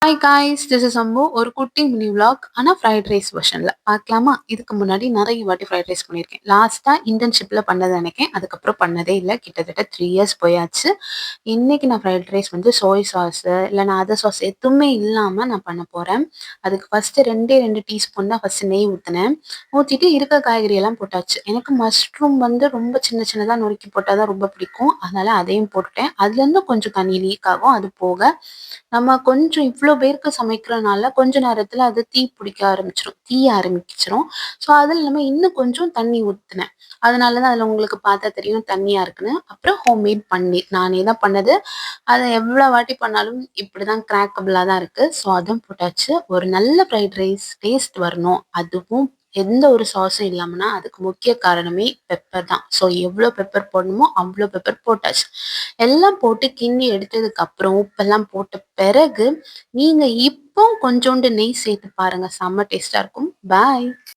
Hi guys, this is அம்பு. ஒரு குட்டி மினி vlog. ஆனால் ஃப்ரைட் ரைஸ் வெர்ஷனில் பார்க்கலாமா? இதுக்கு முன்னாடி நிறைய வாட்டி ஃப்ரைட் ரைஸ் பண்ணியிருக்கேன். லாஸ்ட்டாக இன்டர்ன்ஷிப்பில் பண்ணது நினைக்கேன். அதுக்கப்புறம் பண்ணதே இல்லை. கிட்டத்தட்ட 3 இயர்ஸ் போயாச்சு. இன்னைக்கு நான் ஃப்ரைட் ரைஸ் வந்து சோய் சாஸு இல்லைனா அதர் சாஸ் எதுவுமே இல்லாமல் நான் பண்ண போகிறேன். அதுக்கு ஃபஸ்ட்டு 2 டீஸ்பூன் தான் ஃபஸ்ட்டு நெய் ஊற்றினேன். ஊற்றிட்டு இருக்க காய்கறியெல்லாம் போட்டாச்சு. எனக்கு மஷ்ரூம் வந்து ரொம்ப சின்ன சின்னதாக நொறுக்கி போட்டால் தான் ரொம்ப பிடிக்கும். அதனால் அதையும் போட்டுட்டேன். அதுலேருந்து கொஞ்சம் தண்ணி லீக் ஆகும். அது போக நம்ம கொஞ்சம் இவ்வளோ பேருக்கு சமைக்கிறனால கொஞ்ச நேரத்தில் அது தீ பிடிக்க ஆரம்பிச்சிடும், தீய ஆரம்பிச்சிடும். ஸோ அதில் நம்ம இன்னும் கொஞ்சம் தண்ணி ஊற்றினேன். அதனால தான் அதில் உங்களுக்கு பார்த்தா தெரியும் தண்ணியாக இருக்குன்னு. அப்புறம் ஹோம்மேட் பன்னீர் நானே தான் பண்ணது. அதை எவ்வளோ வாட்டி பண்ணாலும் இப்படி தான் கிராக்கபிளாக தான் இருக்குது. ஸோ அதுவும் போட்டாச்சு. ஒரு நல்ல ஃப்ரைட் ரைஸ் டேஸ்ட் வரணும், அதுவும் எந்த ஒரு சாஸும் இல்லாமல்னா அதுக்கு முக்கிய காரணமே பெப்பர் தான். ஸோ எவ்வளோ பெப்பர் போடணுமோ அவ்வளோ பெப்பர் போட்டாச்சு. எல்லாம் போட்டு கிண்டி எடுத்ததுக்கு அப்புறம் உப்பெல்லாம் போட்ட பிறகு நீங்க இப்போ கொஞ்சோண்டு நெய் சேர்த்து பாருங்க, செம்ம டேஸ்டா இருக்கும். பாய்.